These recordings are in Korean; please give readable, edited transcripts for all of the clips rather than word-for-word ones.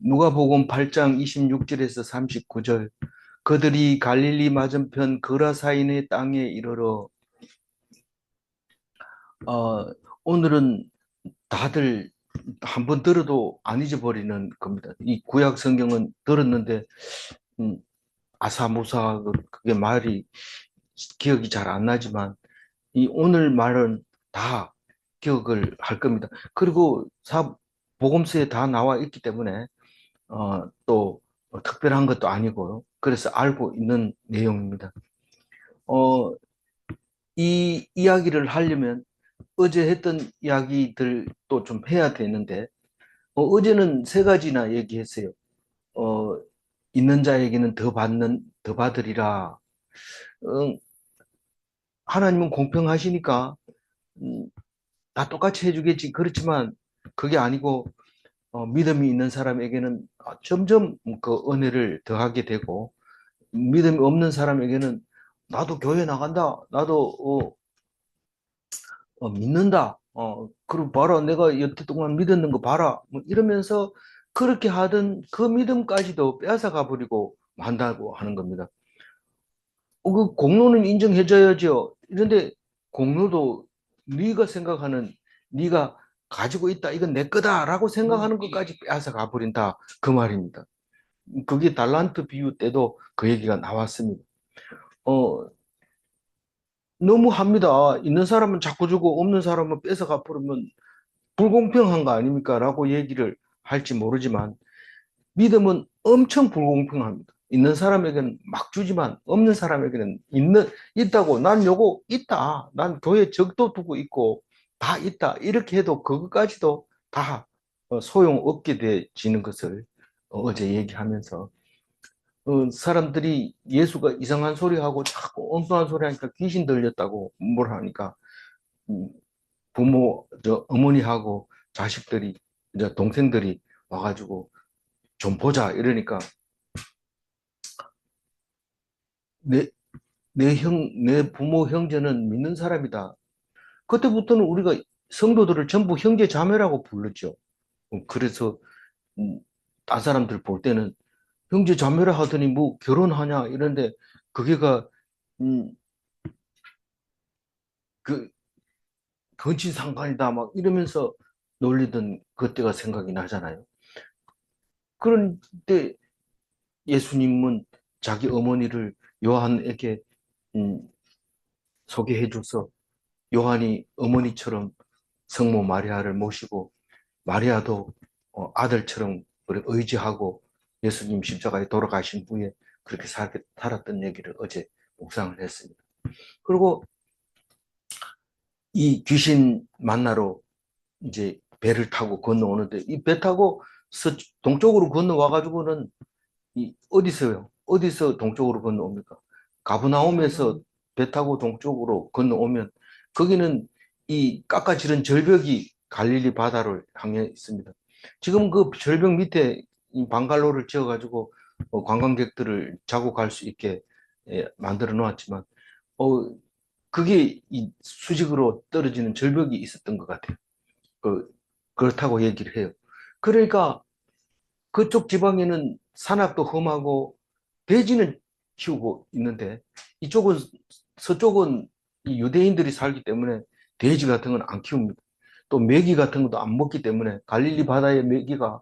누가복음 8장 26절에서 39절. 그들이 갈릴리 맞은편 그라사인의 땅에 이르러 어, 오늘은 다들 한번 들어도 안 잊어버리는 겁니다. 이 구약 성경은 들었는데 음, 아사무사 그게 말이 기억이 잘 안 나지만 이 오늘 말은 다 기억을 할 겁니다. 그리고 복음서에 다 나와 있기 때문에 또 특별한 것도 아니고요. 그래서 알고 있는 내용입니다. 어, 이 이야기를 하려면 어제 했던 이야기들도 좀 해야 되는데, 어제는 세 가지나 얘기했어요. 어, 있는 자에게는 더 받으리라. 어, 하나님은 공평하시니까, 음, 다 똑같이 해주겠지. 그렇지만, 그게 아니고, 믿음이 있는 사람에게는 점점 그 은혜를 더하게 되고, 믿음이 없는 사람에게는 나도 교회 나간다. 나도 믿는다. 그리고 봐라. 내가 여태 동안 믿었는 거 봐라. 뭐 이러면서 그렇게 하던 그 믿음까지도 빼앗아가 버리고 만다고 하는 겁니다. 그 공로는 인정해줘야죠. 그런데 공로도 네가 생각하는 네가 가지고 있다. 이건 내 거다라고 생각하는 것까지 빼앗아가 버린다. 그 말입니다. 그게 달란트 비유 때도 그 얘기가 나왔습니다. 어, 너무합니다. 있는 사람은 자꾸 주고 없는 사람은 뺏어가 버리면 불공평한 거 아닙니까? 라고 얘기를 할지 모르지만 믿음은 엄청 불공평합니다. 있는 사람에게는 막 주지만 없는 사람에게는 있다고 난 요거 있다. 난 교회 적도 두고 있고 다 있다. 이렇게 해도 그것까지도 다 소용없게 되지는 것을 어제 얘기하면서 사람들이 예수가 이상한 소리 하고 자꾸 엉뚱한 소리 하니까 귀신 들렸다고 뭘 하니까 음, 어머니하고 자식들이, 이제 동생들이 와가지고 좀 보자 이러니까 내, 내 부모 형제는 믿는 사람이다. 그때부터는 우리가 성도들을 전부 형제 자매라고 불렀죠. 그래서 음, 딴 사람들 볼 때는 형제 자매라 하더니 뭐 결혼하냐 이런데 그게가 음, 그 근친상간이다 막 이러면서 놀리던 그때가 생각이 나잖아요. 그런데 예수님은 자기 어머니를 요한에게 음, 소개해줘서 요한이 어머니처럼 성모 마리아를 모시고 마리아도 아들처럼 의지하고 예수님 십자가에 돌아가신 후에 그렇게 살았던 얘기를 어제 묵상을 했습니다. 그리고 이 귀신 만나러 이제 배를 타고 건너오는데 이 배 타고 동쪽으로 건너와가지고는 어디서요? 어디서 동쪽으로 건너옵니까? 가브나움에서 배 타고 동쪽으로 건너오면 거기는 이 깎아지른 절벽이 갈릴리 바다를 향해 있습니다. 지금 그 절벽 밑에 이 방갈로를 지어가지고 관광객들을 자고 갈 수 있게 만들어 놓았지만 어, 그게 이 수직으로 떨어지는 절벽이 있었던 것 같아요. 그, 그렇다고 얘기를 해요. 그러니까 그쪽 지방에는 산악도 험하고 돼지는 키우고 있는데 이쪽은 서쪽은 이 유대인들이 살기 때문에 돼지 같은 건 안 키웁니다. 또 메기 같은 것도 안 먹기 때문에 갈릴리 바다의 메기가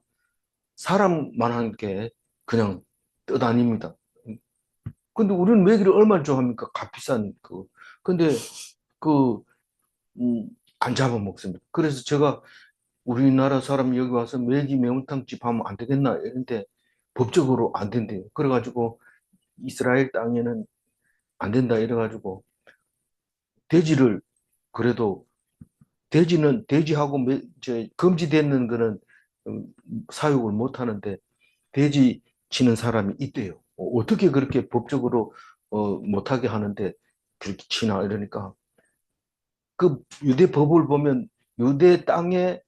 사람만한 게 그냥 떠다닙니다. 근데 우리는 메기를 얼마나 좋아합니까? 값비싼 그. 근데 그, 안 잡아먹습니다. 그래서 제가 우리나라 사람이 여기 와서 메기 매운탕집 하면 안 되겠나 이런데 법적으로 안 된대요. 그래가지고 이스라엘 땅에는 안 된다 이래가지고 돼지를 그래도 돼지하고 금지되는 거는 음, 사육을 못 하는데 돼지 치는 사람이 있대요. 어떻게 그렇게 법적으로 못하게 하는데 그렇게 치나 이러니까 그 유대 법을 보면 유대 땅에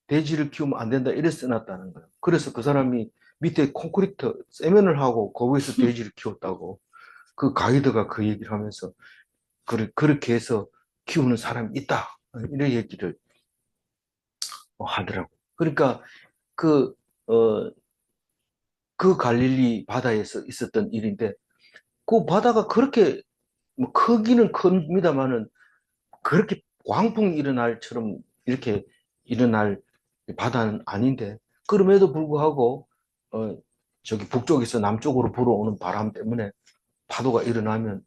돼지를 키우면 안 된다 이래 써놨다는 거예요. 그래서 그 사람이 밑에 콘크리트 세면을 하고 거기서 돼지를 키웠다고 그 가이드가 그 얘기를 하면서 그렇게 해서 키우는 사람이 있다 이런 얘기를 하더라고. 그러니까 그 어, 그 갈릴리 바다에서 있었던 일인데, 그 바다가 그렇게 뭐 크기는 큽니다만은 그렇게 광풍이 일어날처럼 이렇게 일어날 바다는 아닌데, 그럼에도 불구하고 어, 저기 북쪽에서 남쪽으로 불어오는 바람 때문에 파도가 일어나면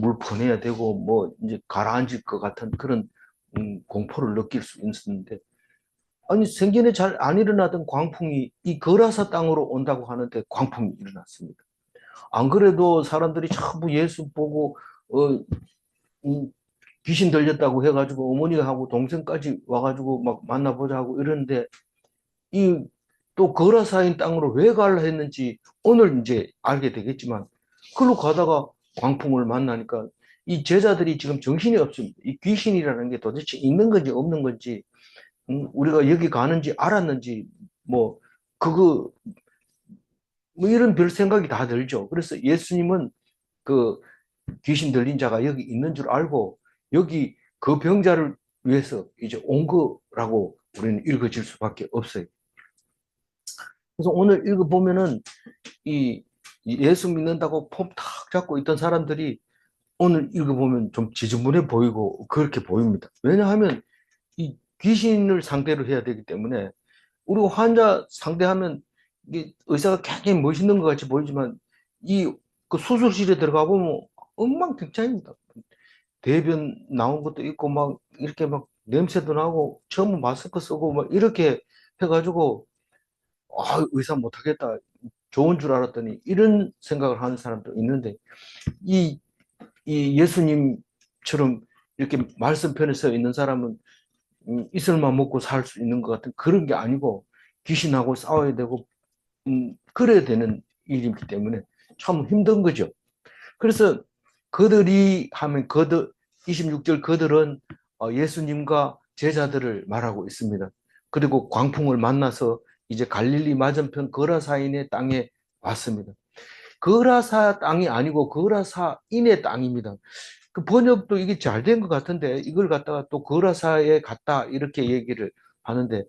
물 퍼내야 되고 뭐 이제 가라앉을 것 같은 그런 공포를 느낄 수 있었는데, 아니 생전에 잘 안 일어나던 광풍이 이 거라사 땅으로 온다고 하는데 광풍이 일어났습니다. 안 그래도 사람들이 전부 예수 보고 이 귀신 들렸다고 해가지고 어머니하고 동생까지 와가지고 막 만나보자 하고 이러는데, 이 또 거라사인 땅으로 왜 가려 했는지 오늘 이제 알게 되겠지만, 그걸로 가다가 광풍을 만나니까 이 제자들이 지금 정신이 없습니다. 이 귀신이라는 게 도대체 있는 건지 없는 건지, 우리가 여기 가는지 알았는지, 뭐 그거 뭐 이런 별 생각이 다 들죠. 그래서 예수님은 그 귀신 들린 자가 여기 있는 줄 알고 여기 그 병자를 위해서 이제 온 거라고 우리는 읽어질 수밖에 없어요. 그래서 오늘 읽어보면은 이 예수 믿는다고 폼 탁 잡고 있던 사람들이 오늘 읽어보면 좀 지저분해 보이고 그렇게 보입니다. 왜냐하면 이 귀신을 상대로 해야 되기 때문에, 우리 환자 상대하면 이게 의사가 굉장히 멋있는 것 같이 보이지만 이 그 수술실에 들어가 보면 엉망진창입니다. 대변 나온 것도 있고 막 이렇게 막 냄새도 나고 처음 마스크 쓰고 막 이렇게 해가지고 의사 못하겠다, 좋은 줄 알았더니 이런 생각을 하는 사람도 있는데, 이, 이 예수님처럼 이렇게 말씀편에 서 있는 사람은 이슬만 먹고 살 수 있는 것 같은 그런 게 아니고 귀신하고 싸워야 되고 그래야 되는 일이기 때문에 참 힘든 거죠. 그래서 그들이 하면 26절 그들은 예수님과 제자들을 말하고 있습니다. 그리고 광풍을 만나서 이제 갈릴리 맞은편 거라사인의 땅에 왔습니다. 거라사 땅이 아니고 거라사인의 땅입니다. 그 번역도 이게 잘 된 것 같은데 이걸 갖다가 또 거라사에 갔다 이렇게 얘기를 하는데,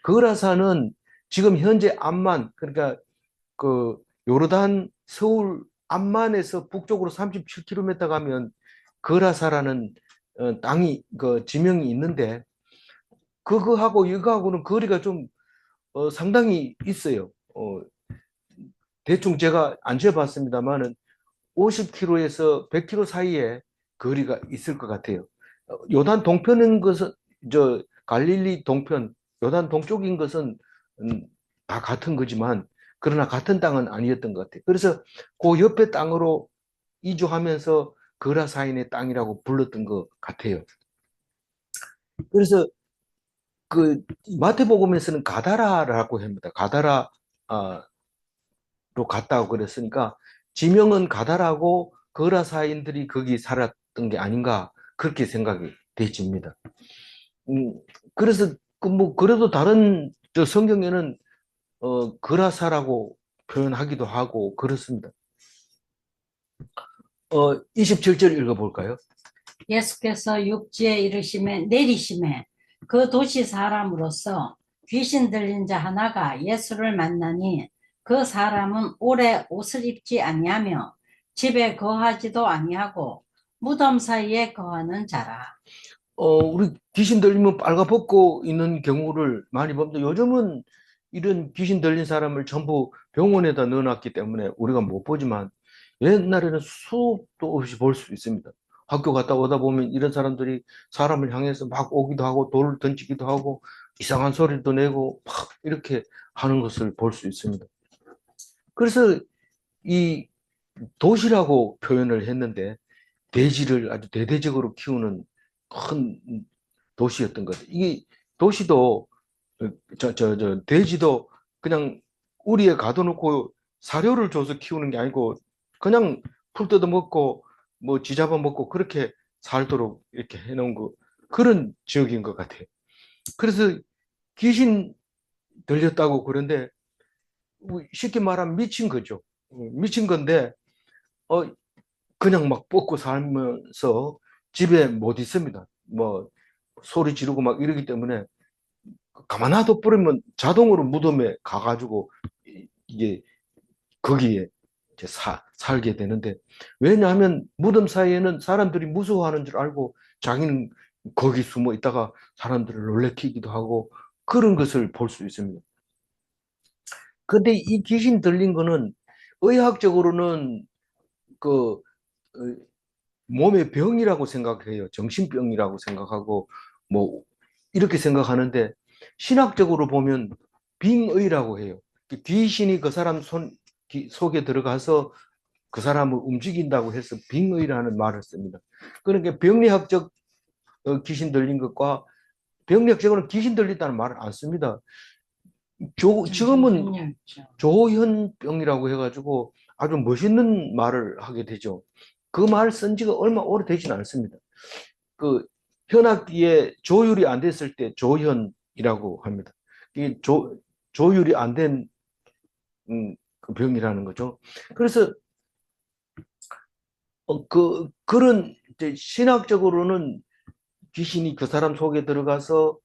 거라사는 지금 현재 암만, 그러니까 그 요르단 서울 암만에서 북쪽으로 37km 가면 거라사라는 땅이 그 지명이 있는데, 그거하고 이거하고는 거리가 좀 상당히 있어요. 대충 제가 안 재봤습니다만은 50km에서 100km 사이에 거리가 있을 것 같아요. 요단 동편인 것은 저 갈릴리 동편, 요단 동쪽인 것은 음, 다 같은 거지만 그러나 같은 땅은 아니었던 것 같아요. 그래서 그 옆에 땅으로 이주하면서 거라사인의 땅이라고 불렀던 것 같아요. 그래서 그 마태복음에서는 가다라라고 합니다. 가다라로 갔다고 그랬으니까 지명은 가다라고 거라사인들이 거기 살았던 게 아닌가 그렇게 생각이 되집니다. 음, 그래서 그 뭐 그래도 다른 저 성경에는 거라사라고 표현하기도 하고 그렇습니다. 27절 읽어볼까요? 예수께서 육지에 이르시매 내리시매 그 도시 사람으로서 귀신 들린 자 하나가 예수를 만나니 그 사람은 오래 옷을 입지 아니하며 집에 거하지도 아니하고 무덤 사이에 거하는 자라. 우리 귀신 들리면 빨가벗고 있는 경우를 많이 봅니다. 요즘은 이런 귀신 들린 사람을 전부 병원에다 넣어놨기 때문에 우리가 못 보지만 옛날에는 수도 없이 볼 수 있습니다. 학교 갔다 오다 보면 이런 사람들이 사람을 향해서 막 오기도 하고 돌을 던지기도 하고 이상한 소리도 내고 막 이렇게 하는 것을 볼 수 있습니다. 그래서 이 도시라고 표현을 했는데 돼지를 아주 대대적으로 키우는 큰 도시였던 것 같아요. 이게 도시도 돼지도 그냥 우리에 가둬놓고 사료를 줘서 키우는 게 아니고 그냥 풀 뜯어 먹고 뭐 쥐잡아 먹고 그렇게 살도록 이렇게 해놓은 그런 지역인 것 같아요. 그래서 귀신 들렸다고 그런데 쉽게 말하면 미친 거죠. 미친 건데 어, 그냥 막 뻗고 살면서 집에 못 있습니다. 뭐 소리 지르고 막 이러기 때문에 가만 놔둬 버리면 자동으로 무덤에 가가지고 이게 거기에 이제 살게 되는데, 왜냐하면 무덤 사이에는 사람들이 무서워하는 줄 알고 자기는 거기 숨어 있다가 사람들을 놀래키기도 하고 그런 것을 볼 수 있습니다. 근데 이 귀신 들린 거는 의학적으로는 그 몸의 병이라고 생각해요. 정신병이라고 생각하고 뭐 이렇게 생각하는데, 신학적으로 보면 빙의라고 해요. 귀신이 그 사람 속에 들어가서 그 사람을 움직인다고 해서 빙의라는 말을 씁니다. 그러니까 병리학적 귀신 들린 것과, 병리학적으로는 귀신 들린다는 말을 안 씁니다. 지금은 정신분열증. 조현병이라고 해가지고 아주 멋있는 말을 하게 되죠. 그 말 쓴 지가 얼마 오래되지는 않습니다. 그 현악기에 조율이 안 됐을 때 조현이라고 합니다. 이 조율이 안 된 그 병이라는 거죠. 그래서 그런 이제 신학적으로는 귀신이 그 사람 속에 들어가서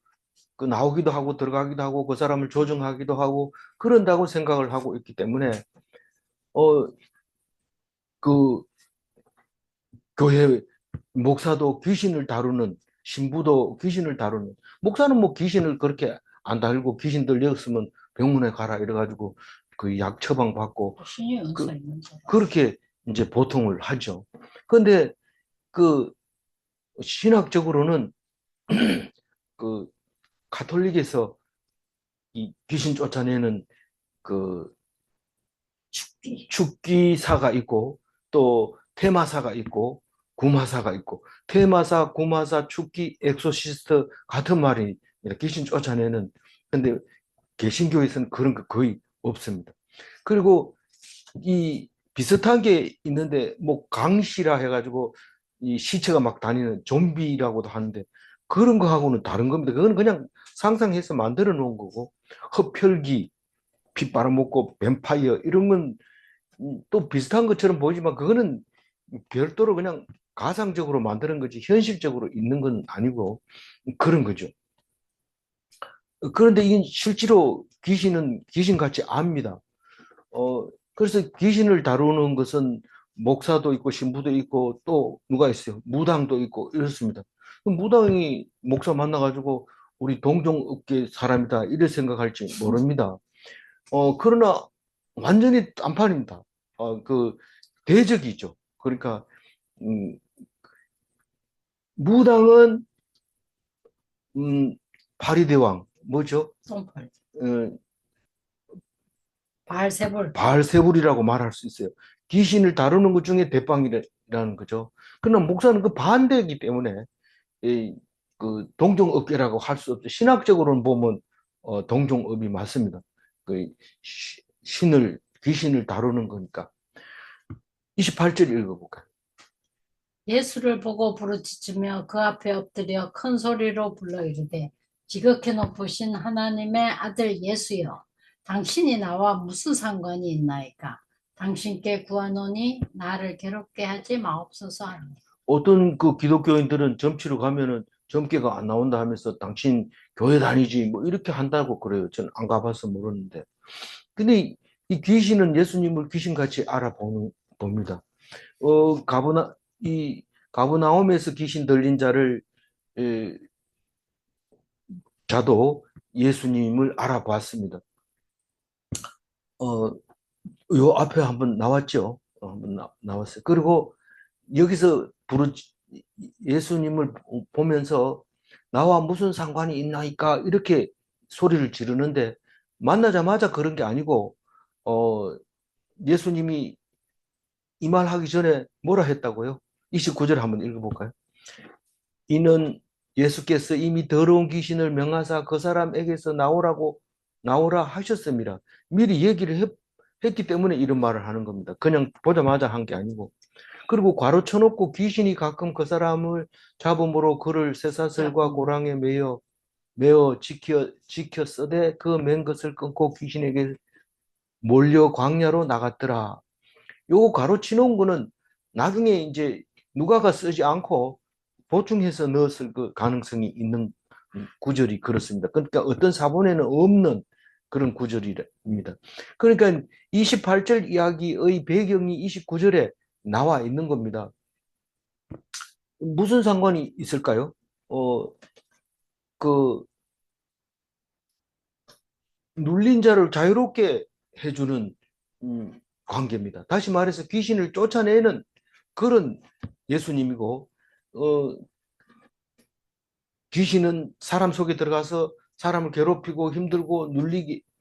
그 나오기도 하고 들어가기도 하고 그 사람을 조정하기도 하고 그런다고 생각을 하고 있기 때문에 어 그 교회 목사도 귀신을 다루는, 신부도 귀신을 다루는, 목사는 뭐 귀신을 그렇게 안 달고 귀신 들렸으면 병원에 가라 이래가지고 그 약 처방 받고 신이 은사 그 있는 사람. 그렇게 이제 보통을 하죠. 그런데 그 신학적으로는 그 가톨릭에서 이 귀신 쫓아내는 그 죽기. 축기사가 있고 또 테마사가 있고 구마사가 있고, 테마사, 구마사, 축기, 엑소시스트 같은 말이 귀신 쫓아내는. 근데 개신교에서는 그런 거 거의 없습니다. 그리고 이 비슷한 게 있는데 뭐 강시라 해가지고 이 시체가 막 다니는 좀비라고도 하는데 그런 거하고는 다른 겁니다. 그건 그냥 상상해서 만들어 놓은 거고, 흡혈귀, 피 빨아먹고 뱀파이어 이런 건 또 비슷한 것처럼 보이지만 그거는 별도로 그냥 가상적으로 만드는 거지 현실적으로 있는 건 아니고 그런 거죠. 그런데 이게 실제로 귀신은 귀신같이 압니다. 그래서 귀신을 다루는 것은 목사도 있고 신부도 있고 또 누가 있어요? 무당도 있고 이렇습니다. 무당이 목사 만나가지고 우리 동종업계 사람이다 이래 생각할지 모릅니다. 그러나 완전히 딴판입니다. 그 대적이죠. 그러니까 음, 무당은 음, 파리대왕 뭐죠? 손벌. 어, 발세볼. 바알세불이라고 말할 수 있어요. 귀신을 다루는 것 중에 대빵이라는 거죠. 그러나 목사는 그 반대이기 때문에 이, 그 동종업계라고 할 수 없죠. 신학적으로는 보면 동종업이 맞습니다. 그 신을 귀신을 다루는 거니까. 28절 읽어볼까요? 예수를 보고 부르짖으며 그 앞에 엎드려 큰 소리로 불러 이르되 지극히 높으신 하나님의 아들 예수여, 당신이 나와 무슨 상관이 있나이까? 당신께 구하노니 나를 괴롭게 하지 마옵소서 하니. 어떤 그 기독교인들은 점치러 가면은 점괘가 안 나온다 하면서 당신 교회 다니지 뭐 이렇게 한다고 그래요. 저는 안 가봐서 모르는데. 근데 이 귀신은 예수님을 귀신같이 알아보는 봅니다. 이 가브나움에서 귀신 들린 에, 자도 예수님을 알아봤습니다. 어, 요 앞에 한번 나왔죠. 한번 나왔어요. 그리고 여기서 예수님을 보면서 나와 무슨 상관이 있나이까 이렇게 소리를 지르는데, 만나자마자 그런 게 아니고 예수님이 이 말하기 전에 뭐라 했다고요? 29절 한번 읽어볼까요? 이는 예수께서 이미 더러운 귀신을 명하사 그 사람에게서 나오라 하셨습니다. 미리 얘기를 했기 때문에 이런 말을 하는 겁니다. 그냥 보자마자 한 게 아니고. 그리고 괄호 쳐놓고 귀신이 가끔 그 사람을 잡음으로 그를 쇠사슬과 고랑에 매어 지켜 쓰되 그 맨 것을 끊고 귀신에게 몰려 광야로 나갔더라. 요거 괄호 치놓은 거는 나중에 이제 누가가 쓰지 않고 보충해서 넣었을 그 가능성이 있는 구절이 그렇습니다. 그러니까 어떤 사본에는 없는 그런 구절입니다. 그러니까 28절 이야기의 배경이 29절에 나와 있는 겁니다. 무슨 상관이 있을까요? 그 눌린 자를 자유롭게 해주는 관계입니다. 다시 말해서 귀신을 쫓아내는 그런 예수님이고, 어, 귀신은 사람 속에 들어가서 사람을 괴롭히고 힘들고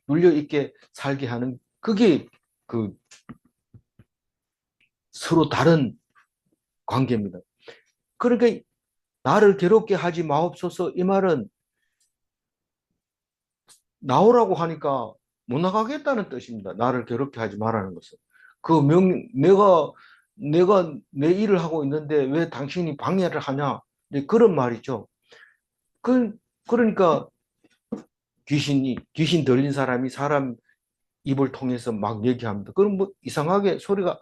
눌려 있게 살게 하는, 그게 그 서로 다른 관계입니다. 그러니까 나를 괴롭게 하지 마옵소서, 이 말은 나오라고 하니까 못 나가겠다는 뜻입니다. 나를 괴롭게 하지 말라는 것은. 내가 내 일을 하고 있는데 왜 당신이 방해를 하냐? 네, 그런 말이죠. 그, 그러니까 귀신 들린 사람이 사람 입을 통해서 막 얘기합니다. 그럼 뭐 이상하게 소리가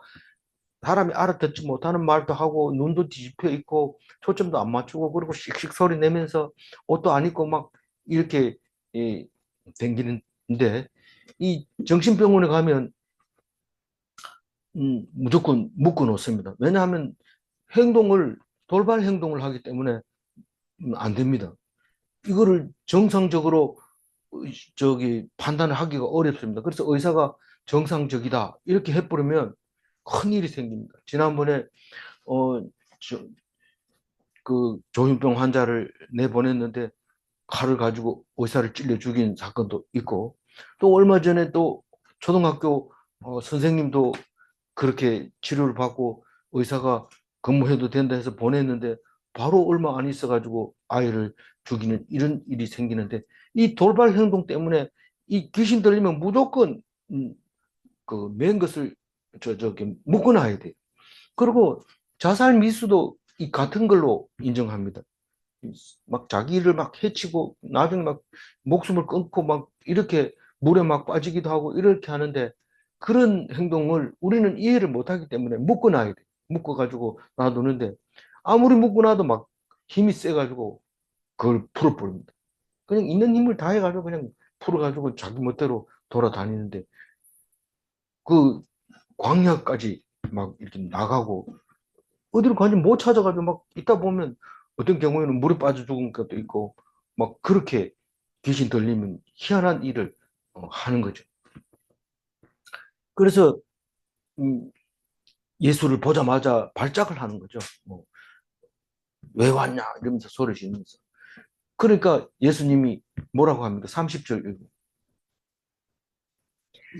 사람이 알아듣지 못하는 말도 하고 눈도 뒤집혀 있고 초점도 안 맞추고 그리고 씩씩 소리 내면서 옷도 안 입고 막 이렇게 댕기는데 이 정신병원에 가면 무조건 묶어 놓습니다. 왜냐하면 돌발 행동을 하기 때문에 안 됩니다. 이거를 정상적으로 판단을 하기가 어렵습니다. 그래서 의사가 정상적이다 이렇게 해버리면 큰일이 생깁니다. 지난번에 어, 저, 그 조현병 환자를 내보냈는데 칼을 가지고 의사를 찔러 죽인 사건도 있고 또 얼마 전에 또 초등학교 선생님도 그렇게 치료를 받고 의사가 근무해도 된다 해서 보냈는데 바로 얼마 안 있어가지고 아이를 죽이는 이런 일이 생기는데 이 돌발 행동 때문에 이 귀신 들리면 무조건 그맨 것을 저기 묶어놔야 돼요. 그리고 자살 미수도 이 같은 걸로 인정합니다. 막 자기를 막 해치고 나중에 막 목숨을 끊고 막 이렇게 물에 막 빠지기도 하고 이렇게 하는데 그런 행동을 우리는 이해를 못하기 때문에 묶어놔야 돼. 묶어가지고 놔두는데 아무리 묶어놔도 막 힘이 세가지고 그걸 풀어버립니다. 그냥 있는 힘을 다해가지고 그냥 풀어가지고 자기 멋대로 돌아다니는데 그 광야까지 막 이렇게 나가고 어디로 가는지 못 찾아가지고 막 있다 보면 어떤 경우에는 물에 빠져 죽은 것도 있고 막 그렇게 귀신 들리면 희한한 일을 하는 거죠. 그래서 음, 예수를 보자마자 발작을 하는 거죠. 왜 왔냐 이러면서 소리 지르면서. 그러니까 예수님이 뭐라고 합니까? 30절 읽고.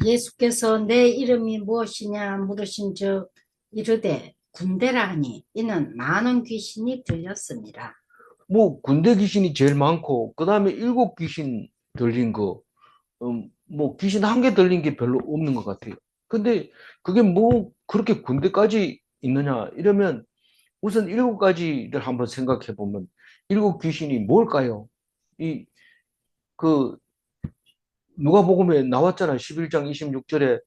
예수께서 내 이름이 무엇이냐 물으신즉 이르되 군대라 하니 이는 많은 귀신이 들렸습니다. 뭐 군대 귀신이 제일 많고 그 다음에 7 귀신 들린 거, 뭐 귀신 1개 들린 게 별로 없는 것 같아요. 근데 그게 뭐 그렇게 군대까지 있느냐 이러면 우선 7가지를 한번 생각해 보면 7 귀신이 뭘까요? 이 그 누가복음에 나왔잖아요. 11장 26절에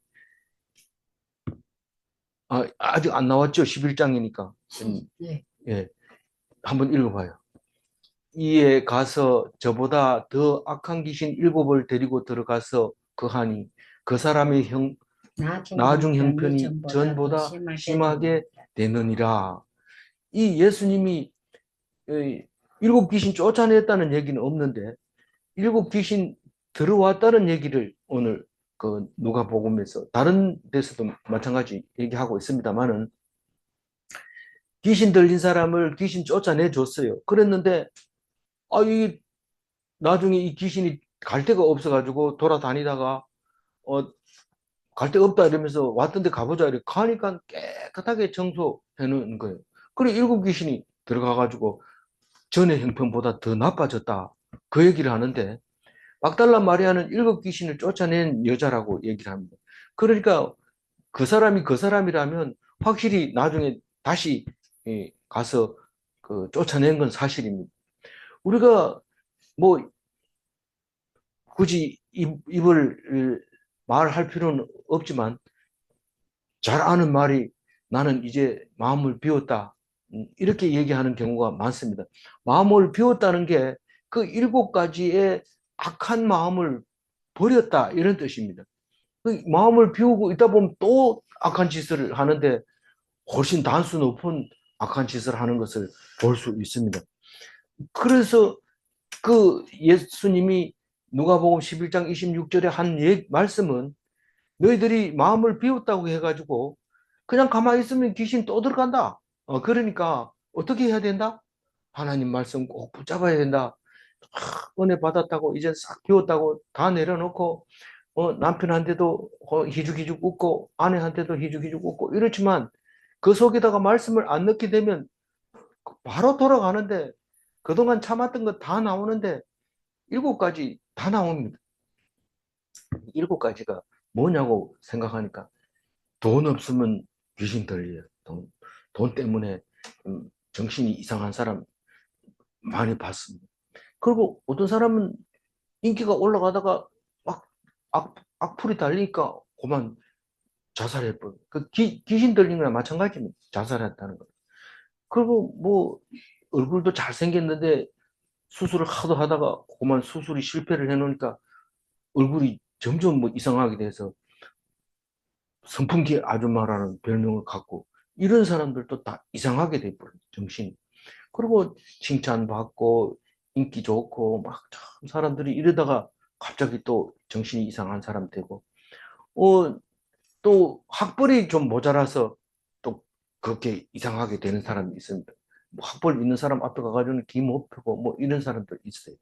아직 안 나왔죠. 11장이니까. 예. 예, 한번 읽어봐요. 이에 가서 저보다 더 악한 귀신 7을 데리고 들어가서 거하니 그 사람의 나중 형편이 전보다 심하게 되느니라. 이 예수님이 7 귀신 쫓아냈다는 얘기는 없는데 7 귀신 들어왔다는 얘기를 오늘 그 누가복음에서 다른 데서도 마찬가지 얘기하고 있습니다만은 귀신 들린 사람을 귀신 쫓아내 줬어요. 그랬는데 이 나중에 이 귀신이 갈 데가 없어가지고 돌아다니다가 갈 데가 없다 이러면서 왔던데 가보자 이래 가니까 깨끗하게 청소해 놓은 거예요. 그래 7 귀신이 들어가가지고 전의 형편보다 더 나빠졌다. 그 얘기를 하는데 막달라 마리아는 7 귀신을 쫓아낸 여자라고 얘기를 합니다. 그러니까 그 사람이라면 확실히 나중에 다시 가서 그 쫓아낸 건 사실입니다. 우리가 뭐 굳이 입을 말할 필요는 없지만 잘 아는 말이 나는 이제 마음을 비웠다. 이렇게 얘기하는 경우가 많습니다. 마음을 비웠다는 게 그 7가지의 악한 마음을 버렸다 이런 뜻입니다. 그 마음을 비우고 있다 보면 또 악한 짓을 하는데 훨씬 단수 높은 악한 짓을 하는 것을 볼 수 있습니다. 그래서 그 예수님이 누가복음 11장 26절에 한 말씀은 너희들이 마음을 비웠다고 해가지고 그냥 가만히 있으면 귀신 또 들어간다. 그러니까 어떻게 해야 된다? 하나님 말씀 꼭 붙잡아야 된다. 은혜 받았다고 이제 싹 비웠다고 다 내려놓고 남편한테도 희죽희죽 웃고 아내한테도 희죽희죽 웃고 이렇지만 그 속에다가 말씀을 안 넣게 되면 바로 돌아가는데 그동안 참았던 거 다 나오는데 7가지 다 나옵니다. 7가지가 뭐냐고 생각하니까 돈 없으면 귀신 들려요. 돈 때문에 정신이 이상한 사람 많이 봤습니다. 그리고 어떤 사람은 인기가 올라가다가 막 악플이 달리니까 그만 자살해버려. 그 귀신 들린 거랑 마찬가지입니다. 자살했다는 거. 그리고 뭐 얼굴도 잘생겼는데 수술을 하도 하다가 그만 수술이 실패를 해놓으니까 얼굴이 점점 뭐 이상하게 돼서 선풍기 아줌마라는 별명을 갖고 이런 사람들도 다 이상하게 돼버려요. 정신이. 그리고 칭찬받고 인기 좋고 막 참 사람들이 이러다가 갑자기 또 정신이 이상한 사람 되고 또 학벌이 좀 모자라서 또 그렇게 이상하게 되는 사람이 있습니다. 뭐 학벌 있는 사람 앞에 가가지고는 기 못 펴고 뭐 이런 사람들 있어요.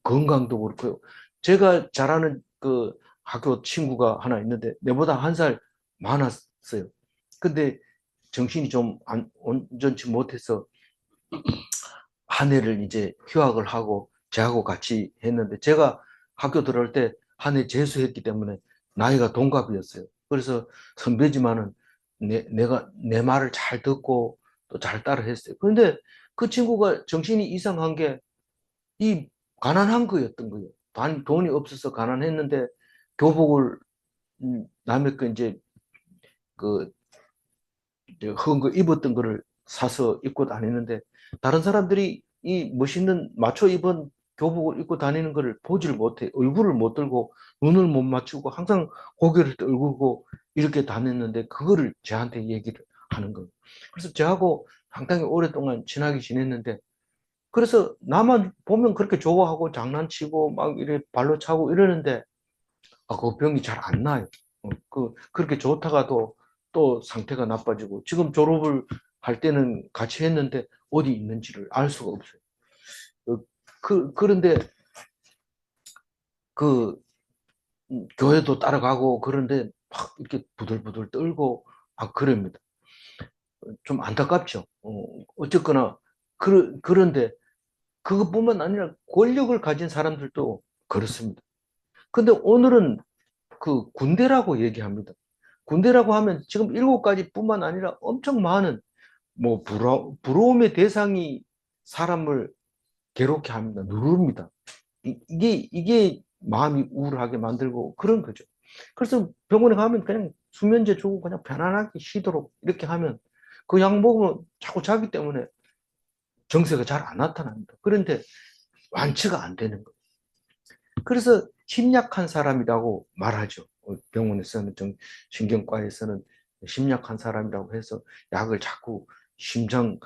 건강도 그렇고요. 제가 잘 아는 그 학교 친구가 하나 있는데 내보다 1살 많았어요. 근데 정신이 좀 온전치 못해서 한 해를 이제 휴학을 하고 저하고 같이 했는데 제가 학교 들어올 때 한 해 재수했기 때문에 나이가 동갑이었어요. 그래서 선배지만은 내가 내 말을 잘 듣고 또 잘 따라 했어요. 그런데 그 친구가 정신이 이상한 게 이 가난한 거였던 거예요. 돈이 없어서 가난했는데 교복을 남의 거 이제 그 헌 거 입었던 거를 사서 입고 다니는데 다른 사람들이 이 멋있는 맞춰 입은 교복을 입고 다니는 거를 보지를 못해. 얼굴을 못 들고 눈을 못 맞추고 항상 고개를 떨구고 이렇게 다녔는데 그거를 저한테 얘기를 하는 거예요. 그래서 저하고 상당히 오랫동안 친하게 지냈는데 그래서 나만 보면 그렇게 좋아하고 장난치고 막 이래 발로 차고 이러는데 그 병이 잘 안 나요. 그렇게 좋다가도 또 상태가 나빠지고 지금 졸업을 할 때는 같이 했는데 어디 있는지를 알 수가 없어요. 그런데 그 교회도 따라가고 그런데 막 이렇게 부들부들 떨고 그럽니다. 좀 안타깝죠. 어쨌거나 그런데 그것뿐만 아니라 권력을 가진 사람들도 그렇습니다. 근데 오늘은 그 군대라고 얘기합니다. 군대라고 하면 지금 7가지뿐만 아니라 엄청 많은 뭐 부러움의 대상이 사람을 괴롭게 합니다. 누릅니다. 이게 마음이 우울하게 만들고 그런 거죠. 그래서 병원에 가면 그냥 수면제 주고 그냥 편안하게 쉬도록 이렇게 하면 그 약 먹으면 자꾸 자기 때문에 정세가 잘 안 나타납니다. 그런데 완치가 안 되는 거예요. 그래서 심약한 사람이라고 말하죠. 병원에서는 신경과에서는 심약한 사람이라고 해서 약을 자꾸 심장을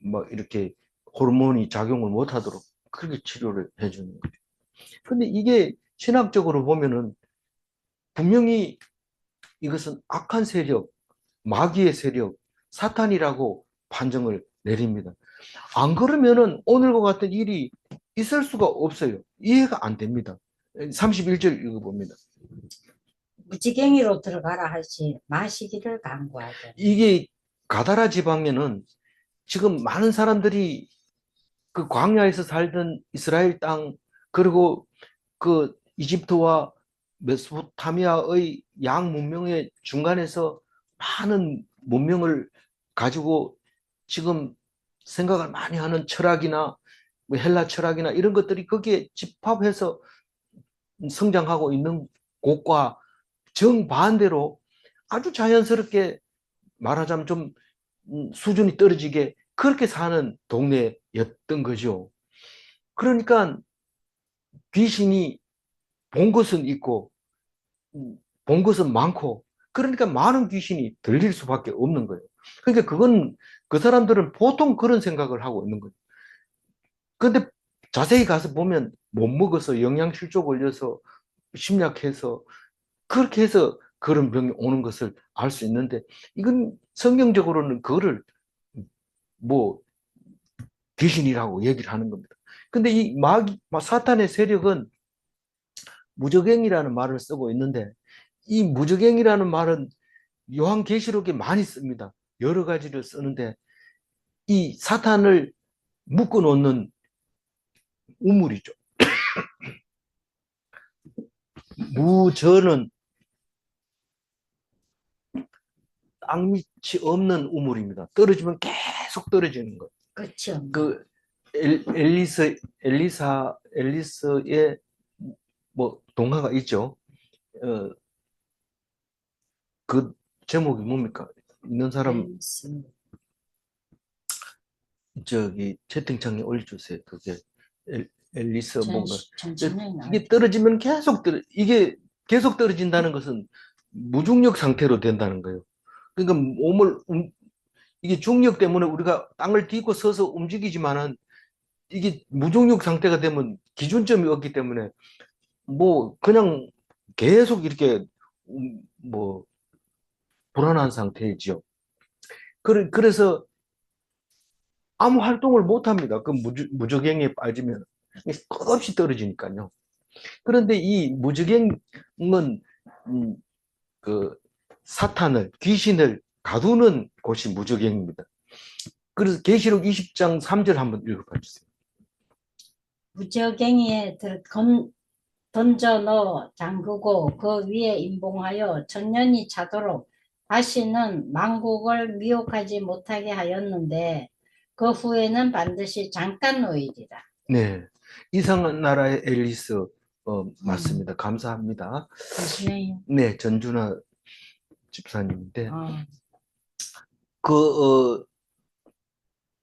뭐 이렇게 호르몬이 작용을 못하도록 그렇게 치료를 해주는 거죠. 근데 이게 신학적으로 보면은 분명히 이것은 악한 세력, 마귀의 세력, 사탄이라고 판정을 내립니다. 안 그러면은 오늘과 같은 일이 있을 수가 없어요. 이해가 안 됩니다. 31절 읽어봅니다. 무지갱이로 들어가라 하시 마시기를 간구하되. 이게 가다라 지방에는 지금 많은 사람들이 그 광야에서 살던 이스라엘 땅 그리고 그 이집트와 메소포타미아의 양 문명의 중간에서 많은 문명을 가지고 지금 생각을 많이 하는 철학이나 뭐 헬라 철학이나 이런 것들이 거기에 집합해서 성장하고 있는 곳과 정반대로 아주 자연스럽게 말하자면 좀 수준이 떨어지게 그렇게 사는 동네였던 거죠. 그러니까 귀신이 본 것은 있고 본 것은 많고 그러니까 많은 귀신이 들릴 수밖에 없는 거예요. 그러니까 그건 그 사람들은 보통 그런 생각을 하고 있는 거예요. 근데 자세히 가서 보면 못 먹어서 영양실조 걸려서 심약해서 그렇게 해서 그런 병이 오는 것을 알 수 있는데 이건 성경적으로는 그거를 뭐 귀신이라고 얘기를 하는 겁니다. 근데 이 사탄의 세력은 무적행이라는 말을 쓰고 있는데 이 무적행이라는 말은 요한계시록에 많이 씁니다. 여러 가지를 쓰는데 이 사탄을 묶어 놓는 우물이죠. 무저는 땅밑이 없는 우물입니다. 떨어지면 계속 떨어지는 거예요. 그렇죠. 그 엘리스의 뭐 동화가 있죠. 그 제목이 뭡니까? 있는 사람 저기 채팅창에 올려주세요. 그게 앨리스 뭔가 이게 떨어지면 계속 이게 계속 떨어진다는 것은 무중력 상태로 된다는 거예요. 그러니까 몸을 이게 중력 때문에 우리가 땅을 딛고 서서 움직이지만은 이게 무중력 상태가 되면 기준점이 없기 때문에 뭐 그냥 계속 이렇게 뭐 불안한 상태이죠. 그래서 아무 활동을 못 합니다. 그 무적행에 빠지면 끝없이 떨어지니까요. 그런데 이 무적행은 그 사탄을 귀신을 가두는 곳이 무적행입니다. 그래서 계시록 20장 3절 한번 읽어봐 주세요. 무적행이에 던져 넣어 잠그고 그 위에 임봉하여 천년이 차도록 다시는 만국을 미혹하지 못하게 하였는데 그 후에는 반드시 잠깐 놓이리라. 네, 이상한 나라의 앨리스 맞습니다. 감사합니다. 그러시네요. 네, 전준아 집사님인데 그,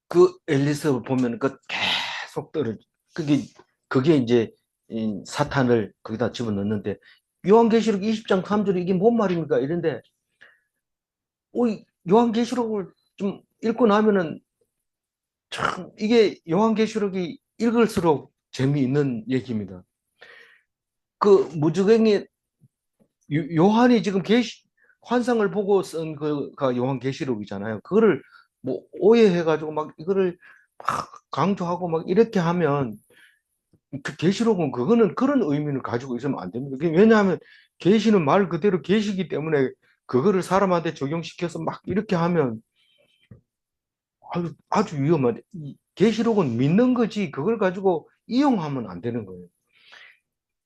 그 앨리스 보면 그 계속 그게 이제 사탄을 거기다 집어넣는데 요한계시록 20장 3절에 이게 뭔 말입니까? 이런데 요한계시록을 좀 읽고 나면은 참 이게 요한계시록이 읽을수록 재미있는 얘기입니다. 그 무적행의 요한이 지금 환상을 보고 쓴 그가 요한계시록이잖아요. 그거를 뭐 오해해가지고 막 이거를 막 강조하고 막 이렇게 하면 그 계시록은 그거는 그런 의미를 가지고 있으면 안 됩니다. 왜냐하면 계시는 말 그대로 계시기 때문에 그거를 사람한테 적용시켜서 막 이렇게 하면 아주 위험한. 계시록은 믿는 거지 그걸 가지고 이용하면 안 되는 거예요.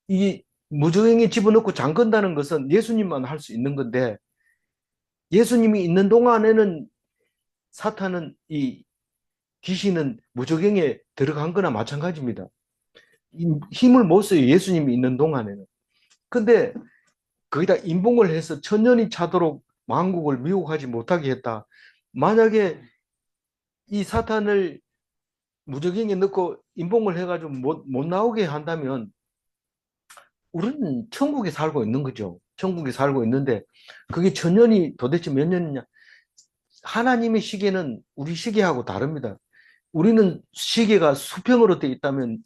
이 무저행에 집어넣고 잠근다는 것은 예수님만 할 수 있는 건데 예수님이 있는 동안에는 사탄은 이 귀신은 무저행에 들어간 거나 마찬가지입니다. 힘을 못 써요. 예수님이 있는 동안에는. 근데 거기다 임봉을 해서 천년이 차도록 만국을 미혹하지 못하게 했다. 만약에 이 사탄을 무적행에 넣고 임봉을 해가지고 못 나오게 한다면 우리는 천국에 살고 있는 거죠. 천국에 살고 있는데 그게 천년이 도대체 몇 년이냐? 하나님의 시계는 우리 시계하고 다릅니다. 우리는 시계가 수평으로 돼 있다면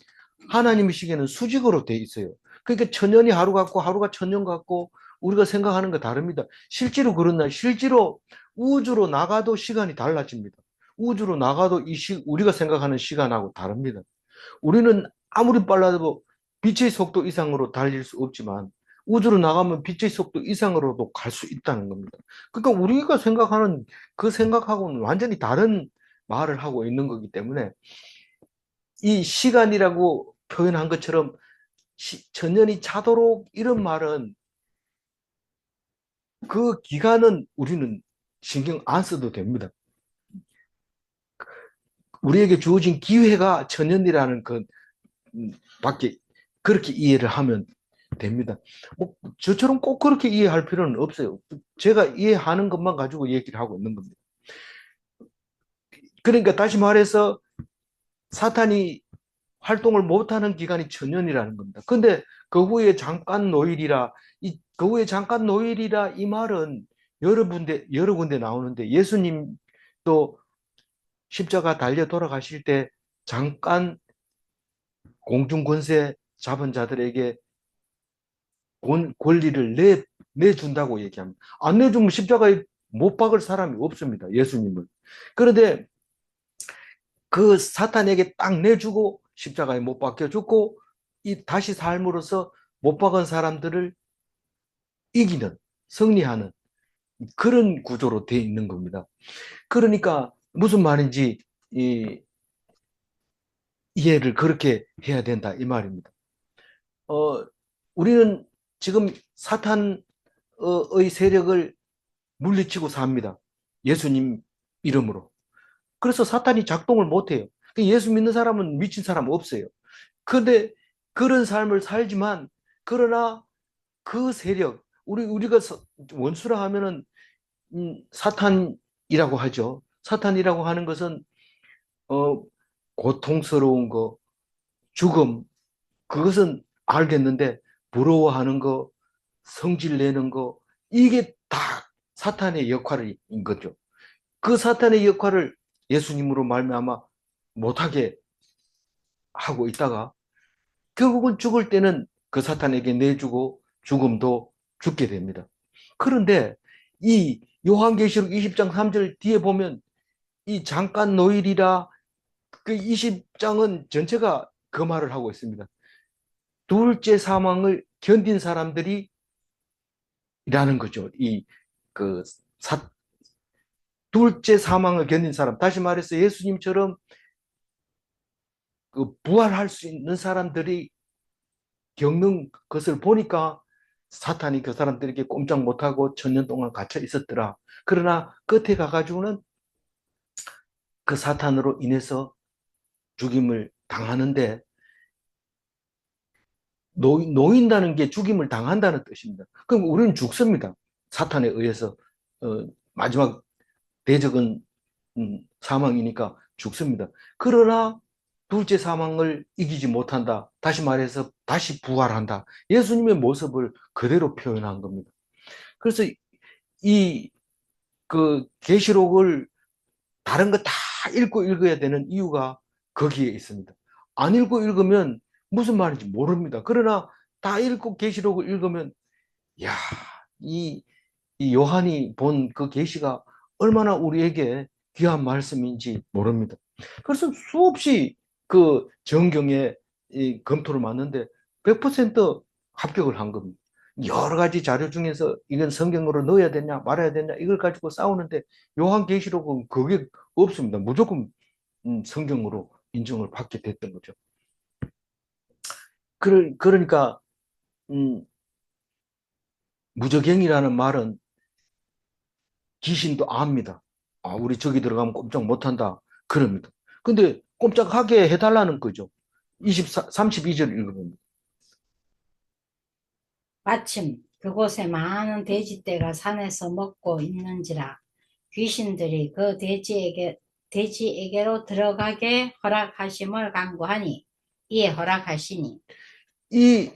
하나님의 시계는 수직으로 돼 있어요. 그러니까 천년이 하루 같고 하루가 천년 같고 우리가 생각하는 거 다릅니다. 실제로 그런 날 실제로 우주로 나가도 시간이 달라집니다. 우주로 나가도 우리가 생각하는 시간하고 다릅니다. 우리는 아무리 빨라도 빛의 속도 이상으로 달릴 수 없지만 우주로 나가면 빛의 속도 이상으로도 갈 수 있다는 겁니다. 그러니까 우리가 생각하는 그 생각하고는 완전히 다른 말을 하고 있는 거기 때문에 이 시간이라고 표현한 것처럼 천년이 차도록 이런 말은 그 기간은 우리는 신경 안 써도 됩니다. 우리에게 주어진 기회가 천년이라는 그 밖에 그렇게 이해를 하면 됩니다. 뭐 저처럼 꼭 그렇게 이해할 필요는 없어요. 제가 이해하는 것만 가지고 얘기를 하고 있는 겁니다. 그러니까 다시 말해서 사탄이 활동을 못하는 기간이 천년이라는 겁니다. 근데 그 후에 잠깐 노일이라, 그 후에 잠깐 노일이라 이 말은 여러 군데 나오는데 예수님도 십자가 달려 돌아가실 때 잠깐 공중 권세 잡은 자들에게 권리를 내준다고 얘기합니다. 안 내주면 십자가에 못 박을 사람이 없습니다. 예수님을. 그런데 그 사탄에게 딱 내주고 십자가에 못 박혀 죽고 다시 삶으로서 못 박은 사람들을 이기는, 승리하는 그런 구조로 되어 있는 겁니다. 그러니까 무슨 말인지 이해를 그렇게 해야 된다 이 말입니다. 우리는 지금 사탄의 세력을 물리치고 삽니다. 예수님 이름으로. 그래서 사탄이 작동을 못해요. 예수 믿는 사람은 미친 사람 없어요. 그런데 그런 삶을 살지만 그러나 그 세력, 우리가 원수라 하면은 사탄이라고 하죠. 사탄이라고 하는 것은 어, 고통스러운 거, 죽음, 그것은 알겠는데 부러워하는 거, 성질 내는 거, 이게 다 사탄의 역할인 거죠. 그 사탄의 역할을 예수님으로 말미암아 못하게 하고 있다가 결국은 죽을 때는 그 사탄에게 내주고 죽음도 죽게 됩니다. 그런데 이 요한계시록 20장 3절 뒤에 보면 이 잠깐 노일이라 그 20장은 전체가 그 말을 하고 있습니다. 둘째 사망을 견딘 사람들이 라는 거죠. 그 둘째 사망을 견딘 사람. 다시 말해서 예수님처럼 그 부활할 수 있는 사람들이 겪는 것을 보니까 사탄이 그 사람들에게 꼼짝 못하고 천년 동안 갇혀 있었더라. 그러나 끝에 가가지고는 그 사탄으로 인해서 죽임을 당하는데 놓인다는 게 죽임을 당한다는 뜻입니다. 그럼 우리는 죽습니다. 사탄에 의해서 마지막 대적은 사망이니까 죽습니다. 그러나 둘째 사망을 이기지 못한다. 다시 말해서 다시 부활한다. 예수님의 모습을 그대로 표현한 겁니다. 그래서 이 그 계시록을 다른 거 다 읽고 읽어야 되는 이유가 거기에 있습니다. 안 읽고 읽으면 무슨 말인지 모릅니다. 그러나 다 읽고 계시록을 읽으면 야, 이, 이 요한이 본 그 계시가 얼마나 우리에게 귀한 말씀인지 모릅니다. 그래서 수없이 그 정경에 검토를 맡는데 100% 합격을 한 겁니다. 여러 가지 자료 중에서 이건 성경으로 넣어야 되냐 말아야 되냐 이걸 가지고 싸우는데 요한계시록은 그게 없습니다. 무조건 성경으로 인정을 받게 됐던 거죠. 그러니까 무저갱이라는 말은 귀신도 압니다. 아, 우리 저기 들어가면 꼼짝 못한다. 그럽니다. 근데 꼼짝하게 해달라는 거죠. 32절 읽어봅니다. 마침 그곳에 많은 돼지떼가 산에서 먹고 있는지라 귀신들이 그 돼지에게로 들어가게 허락하심을 간구하니 이에 허락하시니 이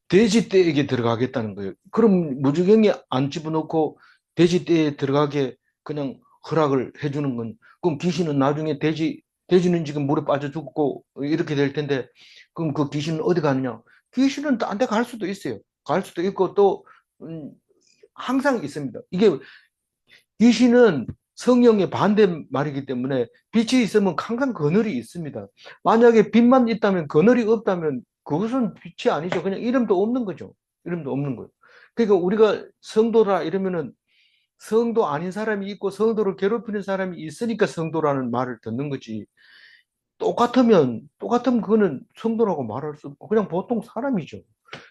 돼지떼에게 들어가겠다는 거예요. 그럼 무지개에 안 집어넣고 돼지떼에 들어가게 그냥 허락을 해주는 건, 그럼 귀신은 나중에 돼지는 지금 물에 빠져 죽고 이렇게 될 텐데, 그럼 그 귀신은 어디 가느냐? 귀신은 딴 데 갈 수도 있어요. 갈 수도 있고 또, 항상 있습니다. 이게 귀신은 성령의 반대말이기 때문에 빛이 있으면 항상 그늘이 있습니다. 만약에 빛만 있다면 그늘이 없다면 그것은 빛이 아니죠. 그냥 이름도 없는 거죠. 이름도 없는 거예요. 그러니까 우리가 성도라 이러면은 성도 아닌 사람이 있고 성도를 괴롭히는 사람이 있으니까 성도라는 말을 듣는 거지. 똑같으면 그거는 성도라고 말할 수 없고 그냥 보통 사람이죠.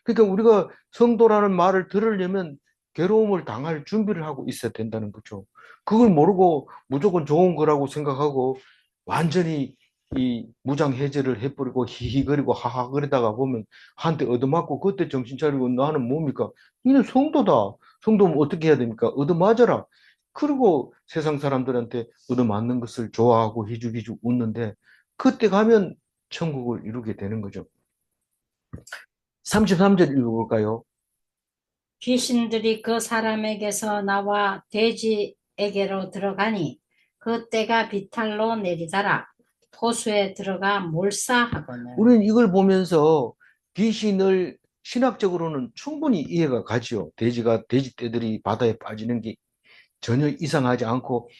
그러니까 우리가 성도라는 말을 들으려면 괴로움을 당할 준비를 하고 있어야 된다는 거죠. 그걸 모르고 무조건 좋은 거라고 생각하고 완전히 이 무장해제를 해버리고 히히거리고 하하거리다가 보면 한테 얻어맞고 그때 정신 차리고 나는 뭡니까? 이는 성도다. 성도면 어떻게 해야 됩니까? 얻어맞아라. 그리고 세상 사람들한테 얻어맞는 것을 좋아하고 희죽희죽 웃는데 그때 가면 천국을 이루게 되는 거죠. 33절 읽어볼까요? 귀신들이 그 사람에게서 나와 돼지에게로 들어가니 그 떼가 비탈로 내리더라. 포수에 들어가 몰사하거늘. 우리는 이걸 보면서 귀신을 신학적으로는 충분히 이해가 가지요. 돼지 떼들이 바다에 빠지는 게 전혀 이상하지 않고,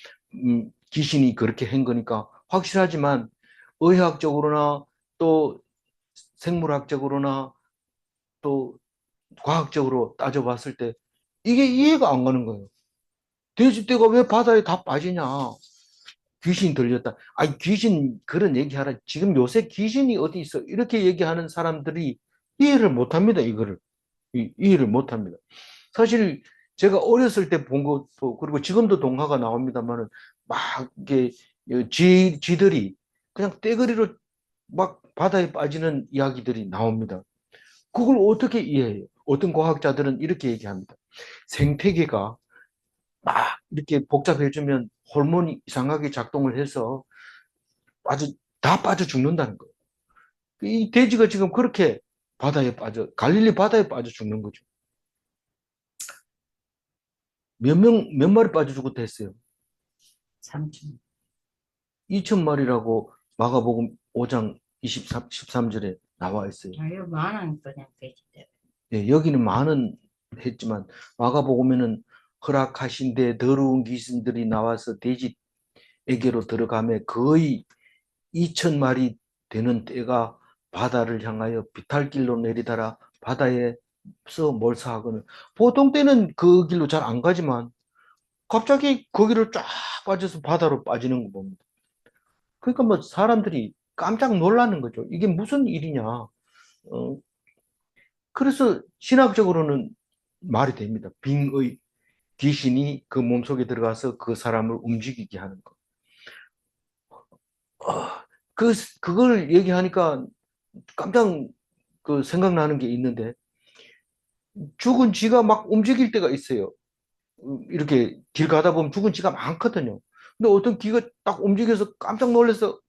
귀신이 그렇게 한 거니까 확실하지만, 의학적으로나 또 생물학적으로나 또 과학적으로 따져봤을 때 이게 이해가 안 가는 거예요. 돼지떼가 왜 바다에 다 빠지냐? 귀신 들렸다. 아니, 귀신 그런 얘기하라. 지금 요새 귀신이 어디 있어? 이렇게 얘기하는 사람들이 이해를 못 합니다, 이거를. 이해를 못 합니다. 사실 제가 어렸을 때 본 것도, 그리고 지금도 동화가 나옵니다만은, 막 이게 쥐들이 그냥 떼거리로 막 바다에 빠지는 이야기들이 나옵니다. 그걸 어떻게 이해해요? 어떤 과학자들은 이렇게 얘기합니다. 생태계가 막 이렇게 복잡해지면 호르몬이 이상하게 작동을 해서 다 빠져 죽는다는 거예요. 이 돼지가 지금 그렇게 갈릴리 바다에 빠져 죽는 거죠. 몇 마리 빠져 죽었다 했어요? 삼촌. 2천 마리라고 마가복음 5장 13절에 나와 있어요. 아유, 많은 그냥 돼지들. 네, 여기는 많은 했지만 마가복음에는 허락하신데 더러운 귀신들이 나와서 돼지에게로 들어가며 거의 2천 마리 되는 떼가 바다를 향하여 비탈길로 내리다라 바다에서 몰사하거늘. 보통 때는 그 길로 잘 안 가지만 갑자기 거기를 쫙 빠져서 바다로 빠지는 거 봅니다. 그러니까 뭐 사람들이 깜짝 놀라는 거죠. 이게 무슨 일이냐. 그래서 신학적으로는 말이 됩니다. 빙의 귀신이 그 몸속에 들어가서 그 사람을 움직이게 하는 거. 어, 그걸 얘기하니까 깜짝 생각나는 게 있는데, 죽은 쥐가 막 움직일 때가 있어요. 이렇게 길 가다 보면 죽은 쥐가 많거든요. 근데 어떤 쥐가 딱 움직여서 깜짝 놀라서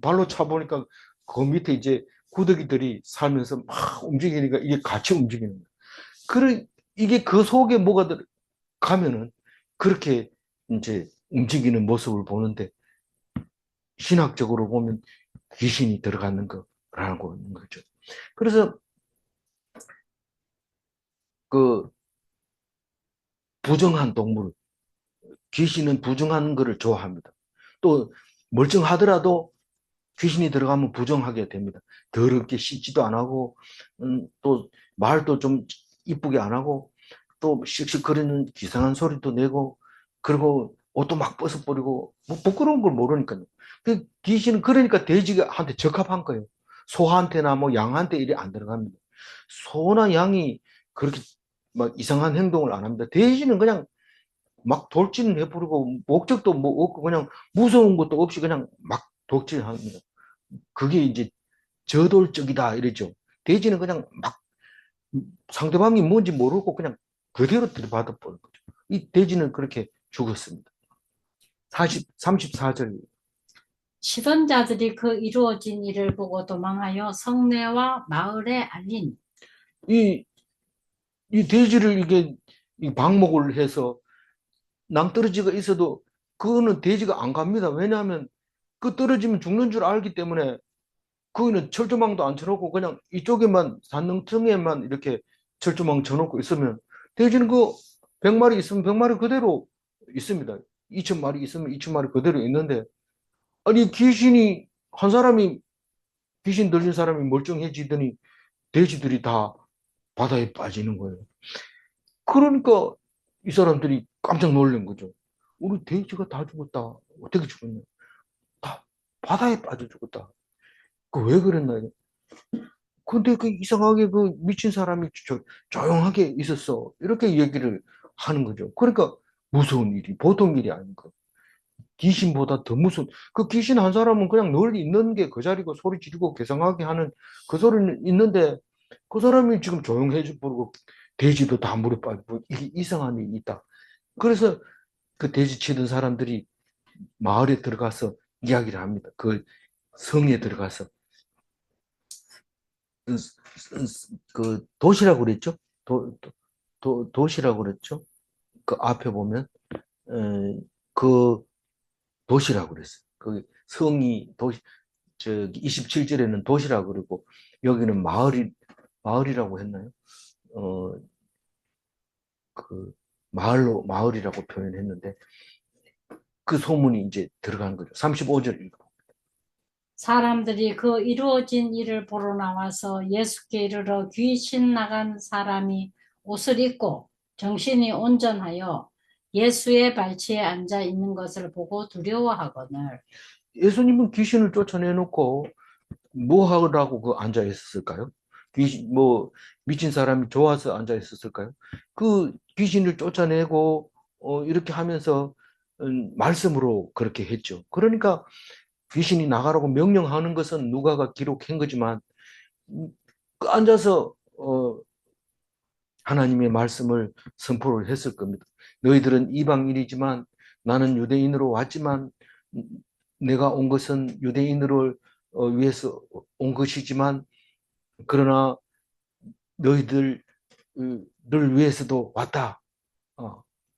발로 차보니까 그 밑에 이제 구더기들이 살면서 막 움직이니까 이게 같이 움직이는 거예요. 이게 그 속에 뭐가 가면은 그렇게 이제 움직이는 모습을 보는데, 신학적으로 보면 귀신이 들어가는 거라고 하는 거죠. 그래서 그 부정한 동물, 귀신은 부정한 거를 좋아합니다. 또 멀쩡하더라도 귀신이 들어가면 부정하게 됩니다. 더럽게 씻지도 안 하고, 또 말도 좀 이쁘게 안 하고, 또 씩씩거리는 이상한 소리도 내고, 그리고 옷도 막 벗어버리고, 뭐 부끄러운 걸 모르니까요. 그 귀신은 그러니까 돼지한테 적합한 거예요. 소한테나 뭐 양한테 일이 안 들어갑니다. 소나 양이 그렇게 막 이상한 행동을 안 합니다. 돼지는 그냥 막 돌진을 해버리고, 목적도 뭐 없고, 그냥 무서운 것도 없이 그냥 막 돌진합니다. 그게 이제 저돌적이다 이랬죠. 돼지는 그냥 막 상대방이 뭔지 모르고 그냥 그대로 들이받아 버린 거죠. 이 돼지는 그렇게 죽었습니다. 34절. 치던 자들이 그 이루어진 일을 보고 도망하여 성내와 마을에 알린. 이, 이 돼지를 이 방목을 해서 낭떠러지가 있어도 그거는 돼지가 안 갑니다. 왜냐하면 그 떨어지면 죽는 줄 알기 때문에 거기는 철조망도 안 쳐놓고 그냥 이쪽에만 산능층에만 이렇게 철조망 쳐놓고 있으면 돼지는 그 100마리 있으면 100마리 그대로 있습니다. 2천 마리 있으면 2천 마리 그대로 있는데, 아니 한 사람이 귀신 들린 사람이 멀쩡해지더니 돼지들이 다 바다에 빠지는 거예요. 그러니까 이 사람들이 깜짝 놀란 거죠. 우리 돼지가 다 죽었다. 어떻게 죽었냐? 다 바다에 빠져 죽었다. 그 왜 그랬나? 근데 그 이상하게 그 미친 사람이 조용하게 있었어. 이렇게 얘기를 하는 거죠. 그러니까 무서운 일이 보통 일이 아닌 거. 귀신보다 더 무서운, 그 귀신 한 사람은 그냥 늘 있는 게 그 자리고 소리 지르고 괴상하게 하는 그 소리는 있는데, 그 사람이 지금 조용해져 버리고 돼지도 다 물에 빠지고 이게 이상한 일이 있다. 그래서 그 돼지 치던 사람들이 마을에 들어가서 이야기를 합니다. 그 성에 들어가서 그 도시라고 그랬죠? 도시라고 그랬죠? 그 앞에 보면 그 도시라고 그랬어요. 그 성이 도시 저기 27절에는 도시라고 그러고 여기는 마을이라고 했나요? 어, 그 마을이라고 표현했는데 그 소문이 이제 들어가는 거죠. 35절 읽어. 사람들이 그 이루어진 일을 보러 나와서 예수께 이르러 귀신 나간 사람이 옷을 입고 정신이 온전하여 예수의 발치에 앉아 있는 것을 보고 두려워하거늘. 예수님은 귀신을 쫓아내놓고 뭐 하라고 그 앉아 있었을까요? 귀신 뭐 미친 사람이 좋아서 앉아 있었을까요? 그 귀신을 쫓아내고 이렇게 하면서 말씀으로 그렇게 했죠. 그러니까 귀신이 나가라고 명령하는 것은 누가가 기록한 거지만 그 앉아서 하나님의 말씀을 선포를 했을 겁니다. 너희들은 이방인이지만 나는 유대인으로 왔지만 내가 온 것은 유대인을 위해서 온 것이지만 그러나 너희들을 위해서도 왔다.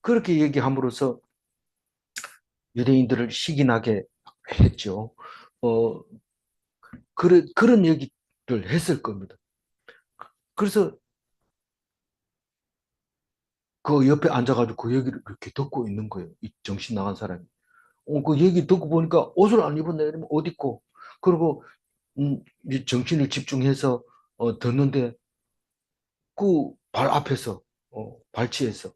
그렇게 얘기함으로써 유대인들을 시기나게 했죠. 어, 그런 얘기를 했을 겁니다. 그래서 그 옆에 앉아가지고 그 얘기를 이렇게 듣고 있는 거예요. 이 정신 나간 사람이. 그 얘기 듣고 보니까 옷을 안 입었네. 이러면 옷 입고. 그리고, 이제 정신을 집중해서, 듣는데, 그 발 앞에서, 발치해서.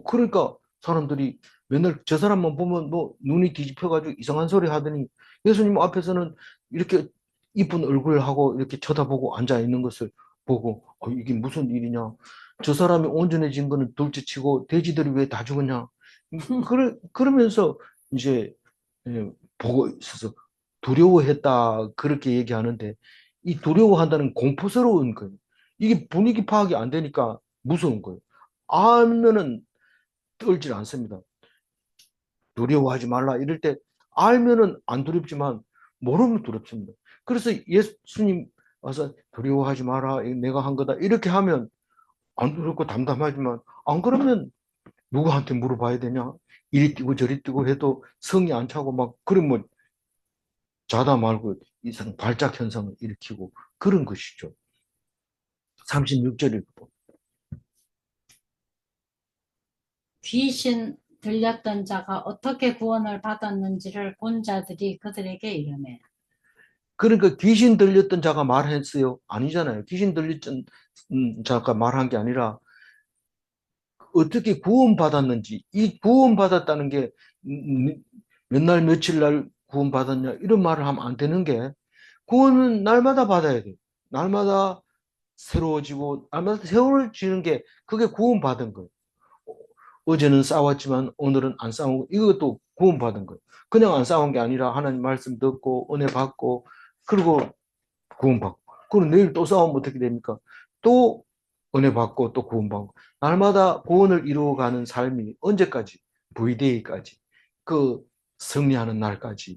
그러니까 사람들이 맨날 저 사람만 보면 뭐 눈이 뒤집혀가지고 이상한 소리 하더니 예수님 앞에서는 이렇게 이쁜 얼굴 하고 이렇게 쳐다보고 앉아 있는 것을 보고 이게 무슨 일이냐. 저 사람이 온전해진 거는 둘째치고 돼지들이 왜 다 죽었냐. 그러면서 이제 보고 있어서 두려워했다 그렇게 얘기하는데 이 두려워한다는 공포스러운 거예요. 이게 분위기 파악이 안 되니까 무서운 거예요. 알면은 떨질 않습니다. 두려워하지 말라 이럴 때 알면은 안 두렵지만 모르면 두렵습니다. 그래서 예수님 와서 두려워하지 마라 내가 한 거다 이렇게 하면 안 두렵고 담담하지만 안 그러면 누구한테 물어봐야 되냐? 이리 뛰고 저리 뛰고 해도 성이 안 차고 막 그러면 자다 말고 이상 발작 현상을 일으키고 그런 것이죠. 36절에 귀신 들렸던 자가 어떻게 구원을 받았는지를 본 자들이 그들에게 이르매. 그러니까 귀신 들렸던 자가 말했어요? 아니잖아요. 귀신 들렸던 자가 말한 게 아니라 어떻게 구원받았는지, 이 구원받았다는 게 몇 날, 며칠 날 구원받았냐, 이런 말을 하면 안 되는 게 구원은 날마다 받아야 돼요. 날마다 새로워지고, 날마다 새로워지는 게 그게 구원받은 거예요. 어제는 싸웠지만 오늘은 안 싸우고, 이것도 구원받은 거예요. 그냥 안 싸운 게 아니라 하나님 말씀 듣고, 은혜 받고, 그리고 구원받고. 그럼 내일 또 싸우면 어떻게 됩니까? 또 은혜 받고 또 구원받고. 날마다 구원을 이루어가는 삶이 언제까지? V데이까지. 그 승리하는 날까지.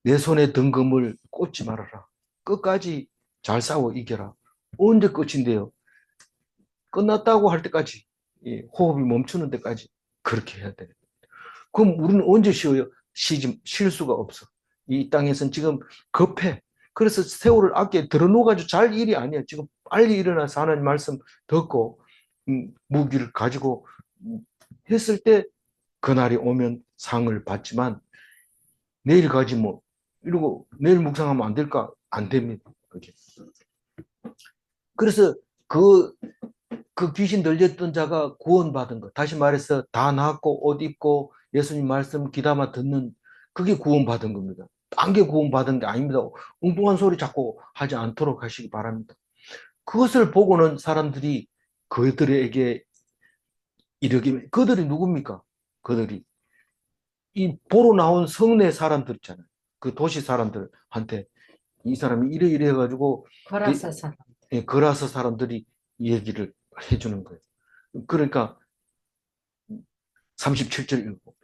내 손에 든 금을 꽂지 말아라. 끝까지 잘 싸워 이겨라. 언제 끝인데요? 끝났다고 할 때까지. 호흡이 멈추는 데까지 그렇게 해야 돼. 그럼 우리는 언제 쉬어요? 쉴 수가 없어. 이 땅에서는 지금 급해. 그래서 세월을 아껴 들어놓아가지고 잘 일이 아니야. 지금 빨리 일어나서 하나님 말씀 듣고 무기를 가지고 했을 때 그날이 오면 상을 받지만 내일 가지 뭐 이러고 내일 묵상하면 안 될까? 안 됩니다. 그게. 그래서 그, 그 귀신 들렸던 자가 구원받은 거. 다시 말해서 다 낫고 옷 입고 예수님 말씀 귀담아 듣는 그게 구원받은 겁니다. 딴 게 구원받은 게 아닙니다. 엉뚱한 소리 자꾸 하지 않도록 하시기 바랍니다. 그것을 보고는 사람들이 그들에게 이르기, 그들이 누굽니까? 그들이. 이 보러 나온 성내 사람들 있잖아요. 그 도시 사람들한테 이 사람이 이래 해가지고 거라사 사람. 거라서 사람들이 얘기를 해주는 거예요. 그러니까 37절 읽고.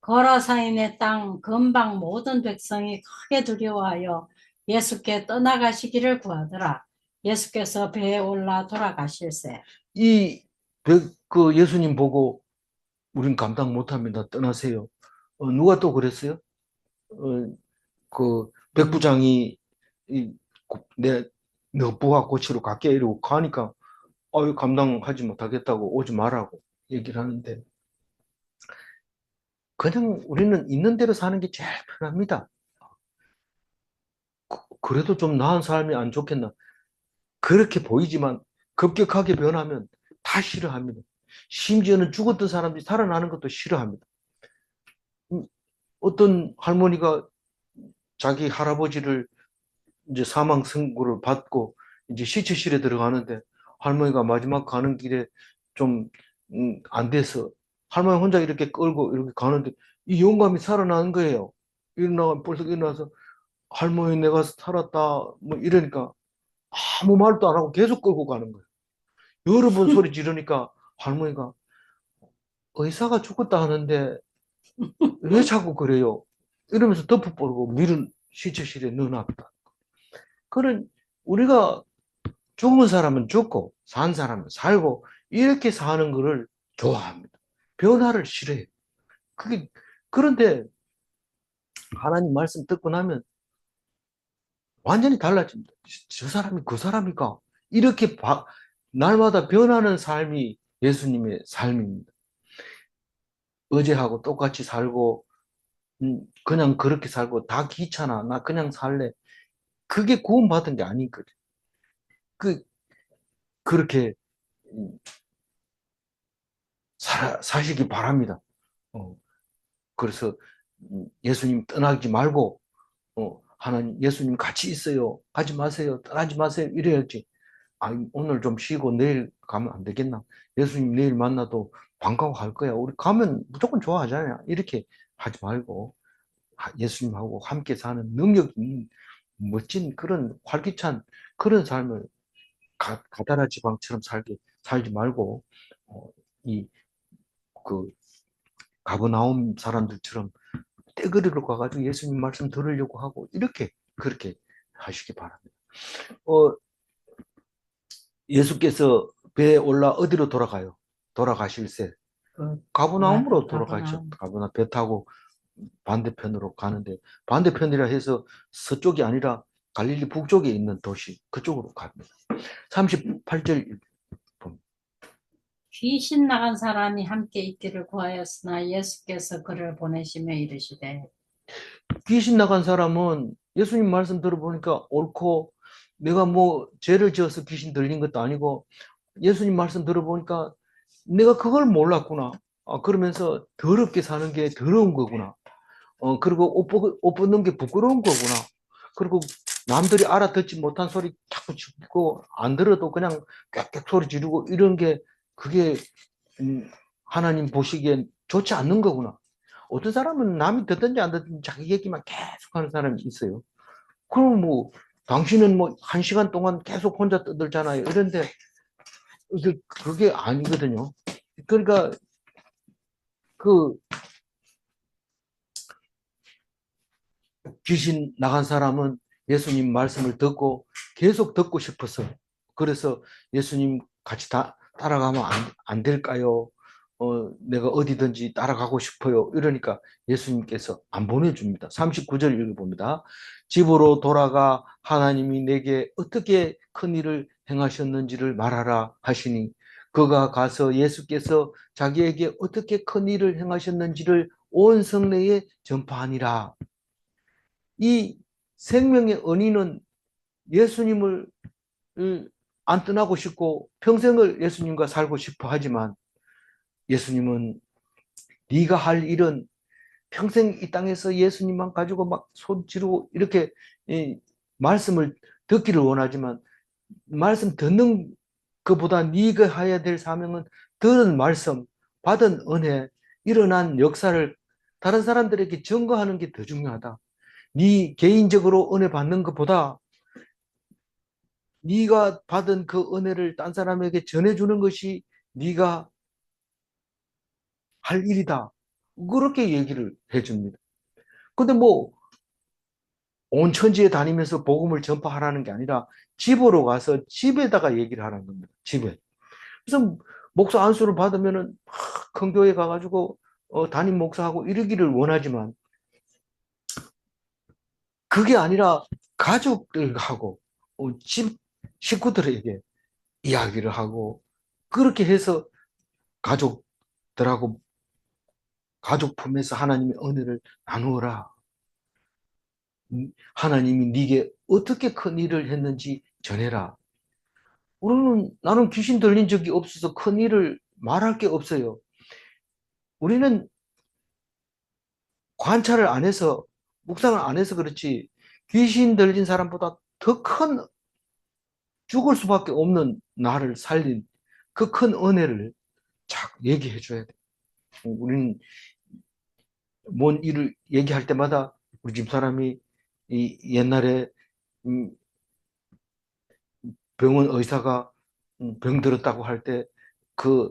거라사인의 땅 근방 모든 백성이 크게 두려워하여 예수께 떠나가시기를 구하더라. 예수께서 배에 올라 돌아가실세. 이 그 예수님 보고 우린 감당 못합니다. 떠나세요. 누가 또 그랬어요? 어, 그 백부장이 너 부하 고치러 갈게 이러고 가니까 감당하지 못하겠다고 오지 말라고 얘기를 하는데 그냥 우리는 있는 대로 사는 게 제일 편합니다. 그래도 좀 나은 삶이 안 좋겠나? 그렇게 보이지만 급격하게 변하면 다 싫어합니다. 심지어는 죽었던 사람들이 살아나는 것도 싫어합니다. 어떤 할머니가 자기 할아버지를 이제 사망 선고를 받고 이제 시체실에 들어가는데 할머니가 마지막 가는 길에 좀 안 돼서 할머니 혼자 이렇게 끌고 이렇게 가는데 이 영감이 살아나는 거예요. 벌써 일어나서 할머니 내가 살았다 뭐 이러니까 아무 말도 안 하고 계속 끌고 가는 거예요. 여러 번 소리 지르니까 할머니가 의사가 죽었다 하는데 왜 자꾸 그래요? 이러면서 덮어버리고 밀은 시체실에 넣어놨다. 그런 우리가 죽은 사람은 죽고 산 사람은 살고 이렇게 사는 것을 좋아합니다. 변화를 싫어해요. 그게 그런데 하나님 말씀 듣고 나면 완전히 달라집니다. 저 사람이 그 사람이가 이렇게 날마다 변하는 삶이 예수님의 삶입니다. 어제하고 똑같이 살고 그냥 그렇게 살고 다 귀찮아 나 그냥 살래 그게 구원받은 게 아니거든. 그 그렇게 사시기 바랍니다. 어, 그래서 예수님 떠나지 말고 하나님 예수님 같이 있어요. 가지 마세요. 떠나지 마세요. 이래야지. 오늘 좀 쉬고 내일 가면 안 되겠나? 예수님 내일 만나도 반가워할 거야. 우리 가면 무조건 좋아하잖아요. 이렇게 하지 말고 예수님하고 함께 사는 능력 있는 멋진 그런 활기찬 그런 삶을 가다라 지방처럼 살지 말고 이 그 가버나움 사람들처럼 떼거리로 가가지고 예수님 말씀 들으려고 하고 이렇게 그렇게 하시기 바랍니다. 어, 예수께서 배에 올라 어디로 돌아가요? 돌아가실새 가버나움으로 돌아가셨. 가버나움. 가버나움 배 타고 반대편으로 가는데 반대편이라 해서 서쪽이 아니라 갈릴리 북쪽에 있는 도시 그쪽으로 갑니다. 38절 봅니다. 귀신 나간 사람이 함께 있기를 구하였으나 예수께서 그를 보내시며 이르시되. 귀신 나간 사람은 예수님 말씀 들어보니까 옳고 내가 뭐 죄를 지어서 귀신 들린 것도 아니고 예수님 말씀 들어보니까 내가 그걸 몰랐구나. 그러면서 더럽게 사는 게 더러운 거구나. 그리고 옷 벗는 게 부끄러운 거구나. 그리고 남들이 알아듣지 못한 소리 자꾸 짓고 안 들어도 그냥 꽥꽥 소리 지르고 이런 게 그게 하나님 보시기엔 좋지 않는 거구나. 어떤 사람은 남이 듣든지 안 듣든지 자기 얘기만 계속 하는 사람이 있어요. 그럼 뭐 당신은 뭐 1시간 동안 계속 혼자 떠들잖아요. 이런데 그게 아니거든요. 그러니까 그 귀신 나간 사람은 예수님 말씀을 듣고 계속 듣고 싶어서 그래서 예수님 같이 따라가면 안 될까요? 내가 어디든지 따라가고 싶어요. 이러니까 예수님께서 안 보내줍니다. 39절 읽어봅니다. 집으로 돌아가 하나님이 내게 어떻게 큰 일을 행하셨는지를 말하라 하시니 그가 가서 예수께서 자기에게 어떻게 큰 일을 행하셨는지를 온 성내에 전파하니라. 이 생명의 은인은 예수님을 안 떠나고 싶고 평생을 예수님과 살고 싶어 하지만 예수님은 네가 할 일은 평생 이 땅에서 예수님만 가지고 막 손 지르고 이렇게 말씀을 듣기를 원하지만 말씀 듣는 것보다 네가 해야 될 사명은 들은 말씀, 받은 은혜, 일어난 역사를 다른 사람들에게 증거하는 게 더 중요하다. 네 개인적으로 은혜 받는 것보다 네가 받은 그 은혜를 딴 사람에게 전해주는 것이 네가 할 일이다. 그렇게 얘기를 해줍니다. 근데 뭐 온 천지에 다니면서 복음을 전파하라는 게 아니라 집으로 가서 집에다가 얘기를 하라는 겁니다. 집에. 그래서 목사 안수를 받으면은 큰 교회 가가지고 담임 목사하고 이러기를 원하지만 그게 아니라 가족들하고 집 식구들에게 이야기를 하고 그렇게 해서 가족들하고 가족 품에서 하나님의 은혜를 나누어라. 하나님이 네게 어떻게 큰 일을 했는지 전해라. 나는 귀신 들린 적이 없어서 큰 일을 말할 게 없어요. 우리는 관찰을 안 해서, 묵상을 안 해서 그렇지, 귀신 들린 사람보다 더 큰, 죽을 수밖에 없는 나를 살린 그 큰 은혜를 자꾸 얘기해 줘야 돼. 우리는 뭔 일을 얘기할 때마다 우리 집사람이 옛날에 음, 병원 의사가 병 들었다고 할 때 그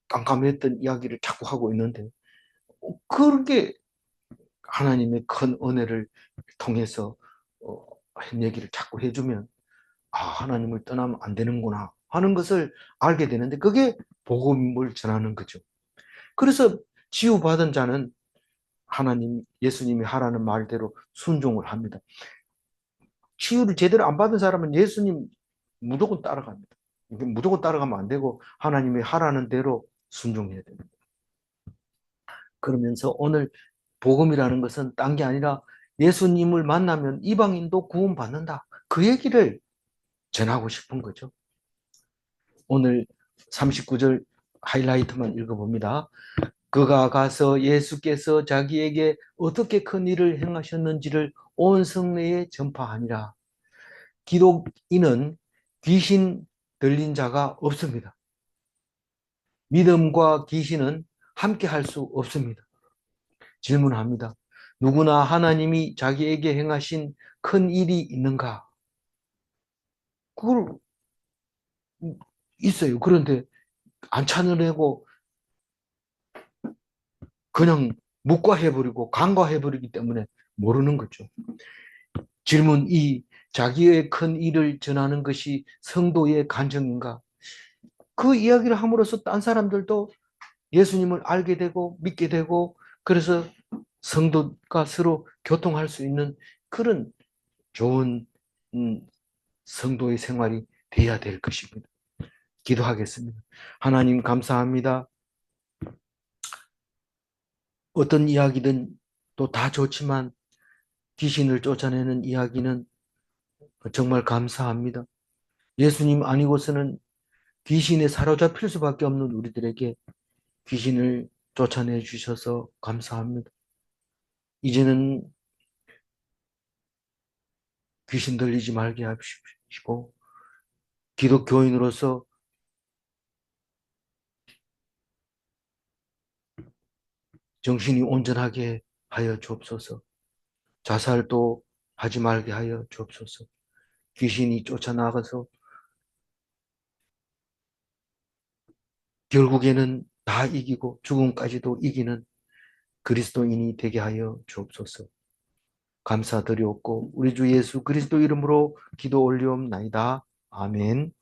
깜깜했던 이야기를 자꾸 하고 있는데 그렇게 하나님의 큰 은혜를 통해서 한 얘기를 자꾸 해주면 하나님을 떠나면 안 되는구나 하는 것을 알게 되는데 그게 복음을 전하는 거죠. 그래서 치유받은 자는 예수님이 하라는 말대로 순종을 합니다. 치유를 제대로 안 받은 사람은 예수님 무조건 따라갑니다. 무조건 따라가면 안 되고 하나님이 하라는 대로 순종해야 됩니다. 그러면서 오늘 복음이라는 것은 딴 게 아니라 예수님을 만나면 이방인도 구원받는다. 그 얘기를 전하고 싶은 거죠. 오늘 39절 하이라이트만 읽어봅니다. 그가 가서 예수께서 자기에게 어떻게 큰 일을 행하셨는지를 온 성내에 전파하니라. 기독인은 귀신 들린 자가 없습니다. 믿음과 귀신은 함께 할 수 없습니다. 질문합니다. 누구나 하나님이 자기에게 행하신 큰 일이 있는가? 그걸 있어요. 그런데 안 찾아내고 그냥 묵과해버리고 간과해버리기 때문에 모르는 거죠. 질문 2. 자기의 큰 일을 전하는 것이 성도의 간증인가? 그 이야기를 함으로써 딴 사람들도 예수님을 알게 되고 믿게 되고 그래서 성도가 서로 교통할 수 있는 그런 좋은 성도의 생활이 돼야 될 것입니다. 기도하겠습니다. 하나님 감사합니다. 어떤 이야기든 또 다 좋지만 귀신을 쫓아내는 이야기는 정말 감사합니다. 예수님 아니고서는 귀신에 사로잡힐 수밖에 없는 우리들에게 귀신을 쫓아내 주셔서 감사합니다. 이제는 귀신 들리지 말게 하시고 기독교인으로서 정신이 온전하게 하여 주옵소서. 자살도 하지 말게 하여 주옵소서. 귀신이 쫓아나가서 결국에는 다 이기고 죽음까지도 이기는 그리스도인이 되게 하여 주옵소서. 감사드리옵고 우리 주 예수 그리스도 이름으로 기도 올리옵나이다. 아멘.